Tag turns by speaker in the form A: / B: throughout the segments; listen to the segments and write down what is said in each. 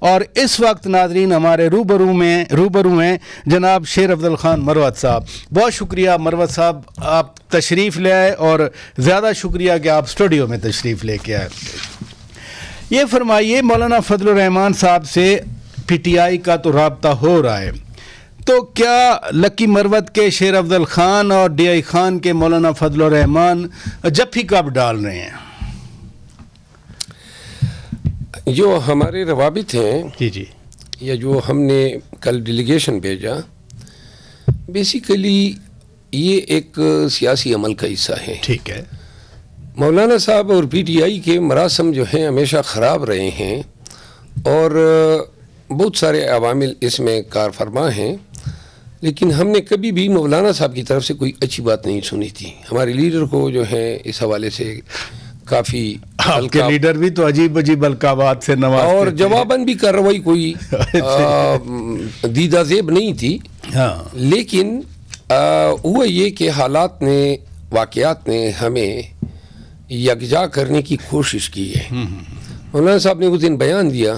A: اور اس وقت ناظرین ہمارے روبرو ہیں جناب شیر افضل خان مروت صاحب. بہت شکریہ مروت صاحب آپ تشریف لے آئے اور زیادہ شکریہ کہ آپ اسٹوڈیو میں تشریف لے کے آئے. یہ فرمائیے مولانا فضل الرحمان صاحب سے پی ٹی آئی کا تو رابطہ ہو رہا ہے، تو کیا لکی مروت کے شیر افضل خان اور ڈی آئی خان کے مولانا فضل الرحمان جفی کب ڈال رہے ہیں؟
B: جو ہمارے روابط ہیں
A: جی
B: یا جو ہم نے کل ڈیلیگیشن بھیجا، بیسیکلی یہ ایک سیاسی عمل کا حصہ ہے.
A: ٹھیک ہے.
B: مولانا صاحب اور پی ٹی آئی کے مراسم جو ہیں ہمیشہ خراب رہے ہیں اور بہت سارے عوامل اس میں کار فرما ہیں، لیکن ہم نے کبھی بھی مولانا صاحب کی طرف سے کوئی اچھی بات نہیں سنی تھی. ہمارے لیڈر کو جو ہے اس حوالے سے کافی
A: آپ کے لیڈر بھی تو عجیب القابات سے نوازتے
B: اور جواباً بھی کارروائی کوئی دیدہ زیب نہیں تھی. لیکن ہوا یہ کہ حالات نے، واقعات نے ہمیں یکجا کرنے کی کوشش کی ہے. مولانا صاحب نے اس دن بیان دیا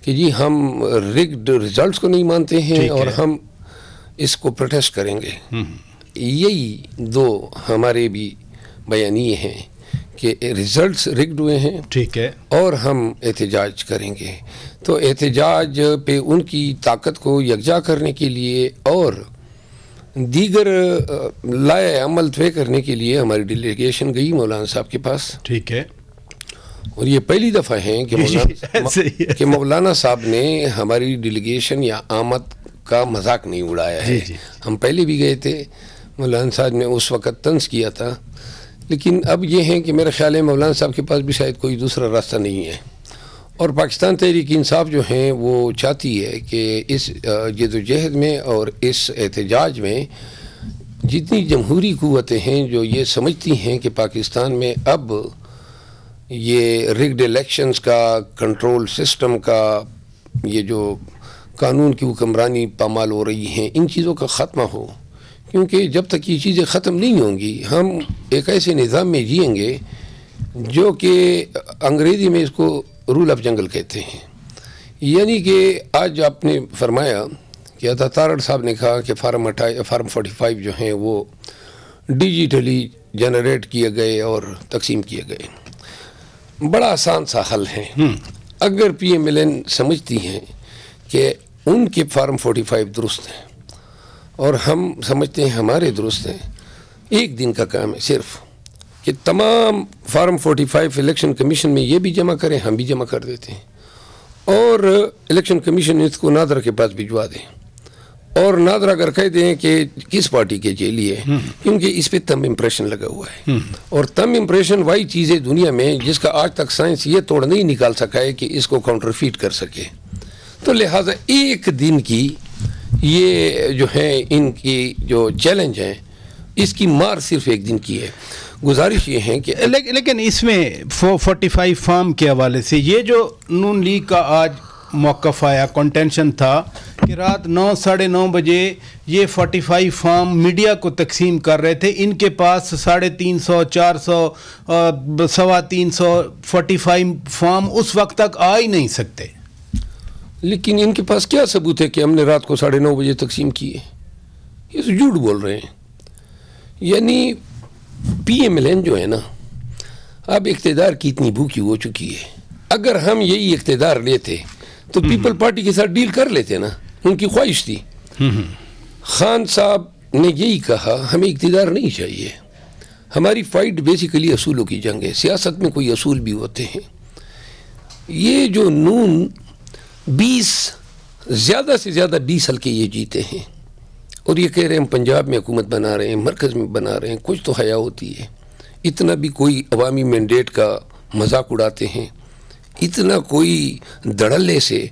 B: کہ جی ہم ریگڈ ریزلٹس کو نہیں مانتے ہیں اور ہم اس کو پروٹیسٹ کریں گے. یہی دو ہمارے بھی بیانیے ہیں کہ ریزلٹس ریگڈ ہوئے ہیں،
A: ٹھیک ہے، اور
B: ہم احتجاج کریں گے. تو احتجاج پہ ان کی طاقت کو یکجا کرنے کے لیے اور دیگر لائے عمل طے کرنے کے لیے ہماری ڈیلیگیشن گئی مولانا صاحب کے پاس.
A: ٹھیک ہے.
B: اور یہ پہلی دفعہ ہے کہ مولانا صاحب نے ہماری ڈیلیگیشن یا آمد کا مذاق نہیں اڑایا ہے. ہم پہلے بھی گئے تھے، مولانا صاحب نے اس وقت طنز کیا تھا، لیکن اب یہ ہے کہ میرا خیال ہے مولانا صاحب کے پاس بھی شاید کوئی دوسرا راستہ نہیں ہے. اور پاکستان تحریک انصاف جو ہیں وہ چاہتی ہے کہ اس جدوجہد میں اور اس احتجاج میں جتنی جمہوری قوتیں ہیں جو یہ سمجھتی ہیں کہ پاکستان میں اب یہ ریگڈ الیکشنز کا کنٹرول سسٹم کا یہ جو قانون کی حکمرانی پامال ہو رہی ہیں، ان چیزوں کا خاتمہ ہو. کیونکہ جب تک یہ چیزیں ختم نہیں ہوں گی ہم ایک ایسے نظام میں جئیں گے جو کہ انگریزی میں اس کو رول آف جنگل کہتے ہیں. یعنی کہ آج آپ نے فرمایا کہ عطا تارڑ صاحب نے کہا کہ فارم 45 جو ہیں وہ ڈیجیٹلی جنریٹ کیے گئے اور تقسیم کیے گئے. بڑا آسان سا حل ہے. اگر پی ایم ایل این سمجھتی ہیں کہ ان کے فارم 45 درست ہیں اور ہم سمجھتے ہیں ہمارے درست ہیں، ایک دن کا کام ہے صرف کہ تمام فارم 45 الیکشن کمیشن میں یہ بھی جمع کریں، ہم بھی جمع کر دیتے ہیں اور الیکشن کمیشن اس کو نادرا کے پاس بھجوا دیں. اور نادرا اگر کہہ دیں کہ کس پارٹی کے لیے، کیونکہ اس پہ تم امپریشن لگا ہوا ہے اور تم امپریشن وہی چیز ہے دنیا میں جس کا آج تک سائنس یہ توڑ نہیں نکال سکا ہے کہ اس کو کاؤنٹرفیٹ کر سکے. تو لہٰذا ایک دن کی یہ جو ہے ان کی جو چیلنج ہیں اس کی مار صرف ایک دن کی ہے. گزارش یہ ہے کہ
A: لیکن اس میں 45 فارم کے حوالے سے یہ جو نون لیگ کا آج موقف آیا، کنٹینشن تھا کہ رات 9 ساڑھے 9 بجے یہ 45 فارم میڈیا کو تقسیم کر رہے تھے، ان کے پاس 350 400 350 45 فارم اس وقت تک آ ہی نہیں سکتے.
B: لیکن ان کے پاس کیا ثبوت ہے کہ ہم نے رات کو 9:30 بجے تقسیم کیے؟ یہ تو جھوٹ بول رہے ہیں. یعنی پی ایم ایل این جو ہے نا اب اقتدار کی اتنی بھوکی ہو چکی ہے. اگر ہم یہی اقتدار لیتے تو پیپل پارٹی کے ساتھ ڈیل کر لیتے نا، ان کی خواہش تھی. خان صاحب نے یہی کہا ہمیں اقتدار نہیں چاہیے، ہماری فائٹ بیسیکلی اصولوں کی جنگ ہے. سیاست میں کوئی اصول بھی ہوتے ہیں. یہ جو نون 20 زیادہ سے زیادہ 20 حلقے یہ جیتے ہیں اور یہ کہہ رہے ہیں ہم پنجاب میں حکومت بنا رہے ہیں، مرکز میں بنا رہے ہیں. کچھ تو حیا ہوتی ہے. اتنا بھی کوئی عوامی مینڈیٹ کا مذاق اڑاتے ہیں، اتنا کوئی دڑلے سے.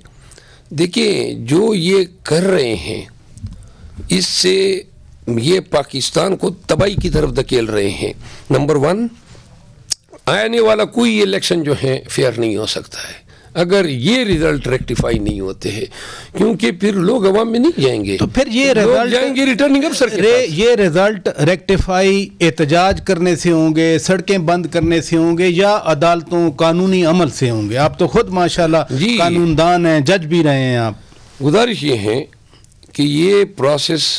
B: دیکھیں جو یہ کر رہے ہیں اس سے یہ پاکستان کو تباہی کی طرف دھکیل رہے ہیں. نمبر 1، آنے والا کوئی الیکشن جو ہے فیئر نہیں ہو سکتا ہے. اگر یہ ریزلٹ ریکٹیفائی نہیں ہوتے ہیں، کیونکہ پھر لوگ عوام میں نہیں جائیں گے،
A: تو پھر یہ رزلٹ
B: جائیں گے ریٹرننگ افسر کے پاس۔
A: یہ رزلٹ ریکٹیفائی احتجاج کرنے سے ہوں گے، سڑکیں بند کرنے سے ہوں گے، یا عدالتوں قانونی عمل سے ہوں گے؟ آپ تو خود ماشاءاللہ قانون دان ہیں، جج بھی رہے ہیں آپ۔
B: گزارش یہ ہے کہ یہ پروسیس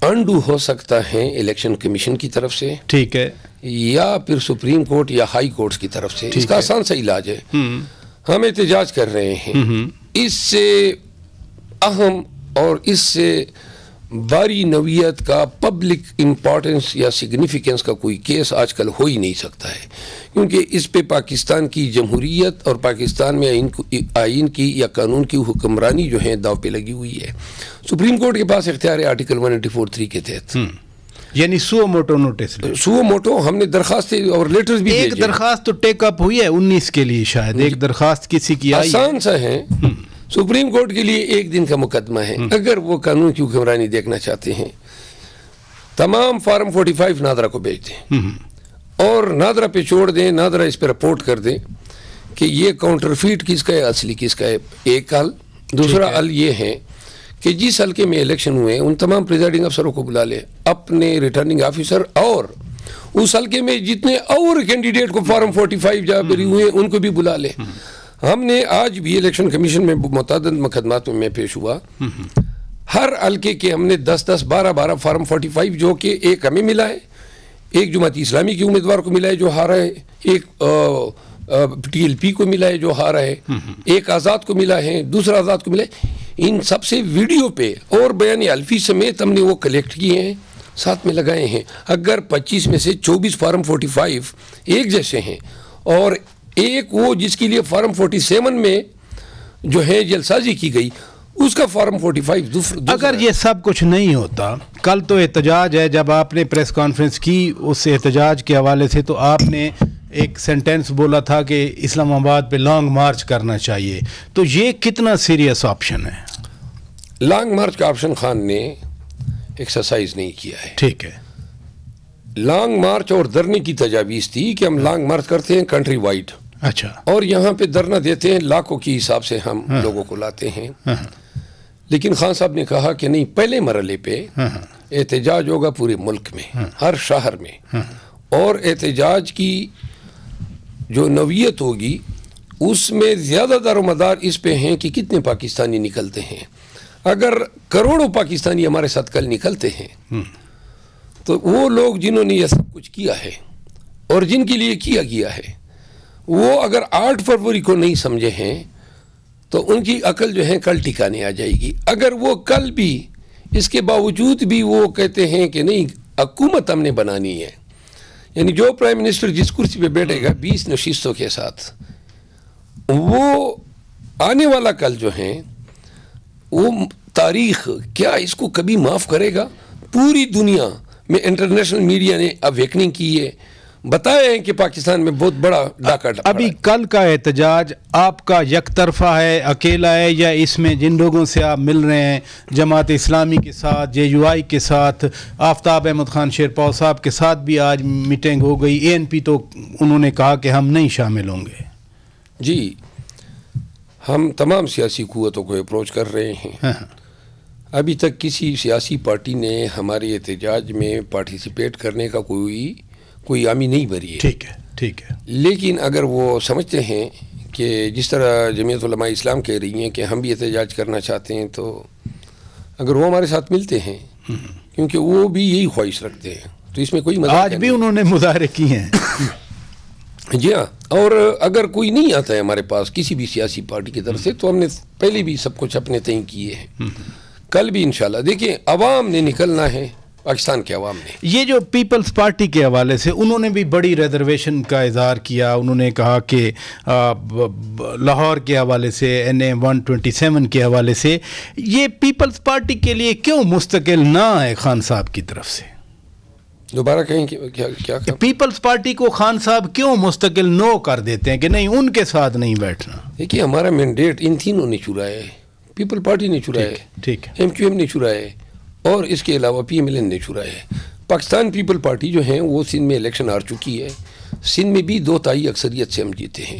B: انڈو ہو سکتا ہے الیکشن کمیشن کی طرف سے،
A: ٹھیک ہے،
B: یا پھر سپریم کورٹ یا ہائی کورٹس کی طرف سے۔ اس کا آسان سا علاج ہے، ہم احتجاج کر رہے ہیں، اس سے اہم اور اس سے باری نوعیت کا پبلک امپورٹنس یا سگنیفیکنس کا کوئی کیس آج کل ہو ہی نہیں سکتا ہے، کیونکہ اس پہ پاکستان کی جمہوریت اور پاکستان میں آئین کی یا قانون کی حکمرانی جو ہے داؤ پہ لگی ہوئی ہے۔ سپریم کورٹ کے پاس اختیار ہے آرٹیکل 184(3) کے تحت،
A: یعنی suo motu notice,
B: suo motu ہم نے درخواستیں اور لیٹرز بھی
A: ایک درخواست تو ٹیک اپ ہوئی ہے 19 کے لیے، شاید ایک درخواست کسی کی آئی ہے،
B: آسان سا ہے۔ سپریم کورٹ کے لیے ایک دن کا مقدمہ ہے، اگر وہ قانون کی حکمرانی دیکھنا چاہتے ہیں تمام فارم 45 نادرا کو بھیج دیں اور نادرا پہ چھوڑ دیں، نادرا اس پہ رپورٹ کر دیں کہ یہ کاؤنٹر فیٹ کس کا ہے، اصلی کس کا ہے، ایک حل۔ دوسرا حل یہ ہے کہ جس حلقے میں الیکشن ہوئے ان تمام پریزائڈنگ افسروں کو بلا لے، اپنے ریٹرننگ آفیسر، اور اس حلقے میں جتنے اور کینڈیڈیٹ کو فارم 45 جہاں بری ہوئے ان کو بھی بلا لے۔ ہم نے آج بھی الیکشن کمیشن میں متعدد مقدمات میں پیش ہوا، ہر حلقے کے ہم نے 10 12 فارم 45 جو کہ ایک ہمیں ملا ہے، ایک جماعت اسلامی کے امیدوار کو ملا ہے جو ہارا ہے، ایک TLP کو ملا ہے جو ہارا ہے، ایک آزاد کو ملا ہے، دوسرا آزاد کو ملا ہے۔ ان سب سے ویڈیو پہ اور بیان حلفی سمیت ہم نے وہ کلیکٹ کیے ہیں، ساتھ میں لگائے ہیں۔ اگر 25 میں سے 24 فارم 45 ایک جیسے ہیں اور ایک وہ جس کے لیے فارم 47 میں جو ہے جلسازی کی گئی اس کا فارم 45 دوسرا،
A: اگر یہ سب کچھ نہیں ہوتا، کل تو احتجاج ہے، جب آپ نے پریس کانفرنس کی اس احتجاج کے حوالے سے تو آپ نے ایک سینٹینس بولا تھا کہ اسلام آباد پہ لانگ مارچ کرنا چاہیے، تو یہ کتنا سیریس آپشن ہے؟
B: لانگ مارچ کا آپشن خان نے ایکسرسائز نہیں کیا ہے۔
A: ٹھیک ہے،
B: لانگ مارچ اور دھرنے کی تجاویز تھی کہ ہم لانگ مارچ کرتے ہیں کنٹری وائڈ،
A: اچھا،
B: اور یہاں پہ دھرنا دیتے ہیں، لاکھوں کی حساب سے ہم لوگوں کو لاتے ہیں، لیکن خان صاحب نے کہا کہ نہیں، پہلے مرحلے پہ احتجاج ہوگا پورے ملک میں، ہر شہر میں، اور احتجاج کی جو نوعیت ہوگی اس میں زیادہ دار و مدار اس پہ ہیں کہ کتنے پاکستانی نکلتے ہیں۔ اگر کروڑوں پاکستانی ہمارے ساتھ کل نکلتے ہیں تو وہ لوگ جنہوں نے یہ سب کچھ کیا ہے اور جن کے لیے کیا گیا ہے، وہ اگر 8 فروری کو نہیں سمجھے ہیں تو ان کی عقل جو ہے کل ٹھکانے آ جائے گی۔ اگر وہ کل بھی اس کے باوجود بھی وہ کہتے ہیں کہ نہیں حکومت ہم نے بنانی ہے، یعنی جو پرائم منسٹر جس کرسی پہ بیٹھے گا 20 نشستوں کے ساتھ، وہ آنے والا کل جو ہے وہ تاریخ کیا اس کو کبھی معاف کرے گا؟ پوری دنیا میں انٹرنیشنل میڈیا نے اویکننگ کی ہے، بتایا ہے کہ پاکستان میں بہت بڑا ڈاکہ ڈپا۔
A: ابھی کل کا احتجاج آپ کا یک طرفہ ہے، اکیلا ہے، یا اس میں جن لوگوں سے آپ مل رہے ہیں، جماعت اسلامی کے ساتھ، JUI کے ساتھ، آفتاب احمد خان شیرپاؤ صاحب کے ساتھ بھی آج میٹنگ ہو گئی، ANP تو انہوں نے کہا کہ ہم نہیں شامل ہوں گے؟
B: جی، ہم تمام سیاسی قوتوں کو اپروچ کر رہے ہیں، ابھی تک کسی سیاسی پارٹی نے ہمارے احتجاج میں پارٹیسپیٹ کرنے کا کوئی حامی نہیں بھری ہے۔
A: ٹھیک ہے، ٹھیک ہے،
B: لیکن اگر وہ سمجھتے ہیں کہ جس طرح جمعیت علماء اسلام کہہ رہی ہیں کہ ہم بھی احتجاج کرنا چاہتے ہیں، تو اگر وہ ہمارے ساتھ ملتے ہیں، کیونکہ وہ بھی یہی خواہش رکھتے ہیں، تو اس میں کوئی مزاق
A: آج بھی انہوں نے مظاہرے کی ہیں۔
B: جی ہاں، اور اگر کوئی نہیں آتا ہے ہمارے پاس کسی بھی سیاسی پارٹی کی طرف سے، تو ہم نے پہلے بھی سب کچھ اپنے تئیں کیے ہیں، کل بھی انشاءاللہ۔ دیکھیں، عوام نے نکلنا ہے، پاکستان کے عوام نے۔ یہ
A: جو پیپلز پارٹی کے حوالے سے انہوں نے بھی بڑی ریزرویشن کا اظہار کیا، انہوں نے کہا کہ لاہور کے حوالے سے، NA 127 کے حوالے سے، یہ پیپلز پارٹی کے لیے کیوں مستقل نہ ہے خان صاحب کی طرف سے؟
B: دوبارہ کہیں کیا
A: پیپلز پارٹی کو خان صاحب کیوں مستقل نو کر دیتے ہیں کہ نہیں ان کے ساتھ نہیں بیٹھنا؟
B: دیکھیے، ہمارا مینڈیٹ ان تینوں نے چرایا ہے، پیپل پارٹی نے چرایا ہے،
A: ٹھیک ہے،
B: MQM نے چرایا ہے، اور اس کے علاوہ PMLN نے چرایا ہے۔ پاکستان پیپل پارٹی جو ہیں وہ سندھ میں الیکشن ہار چکی ہے، سندھ میں بھی 2 تہائی اکثریت سے ہم جیتے ہیں۔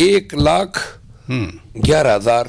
B: 1,11,000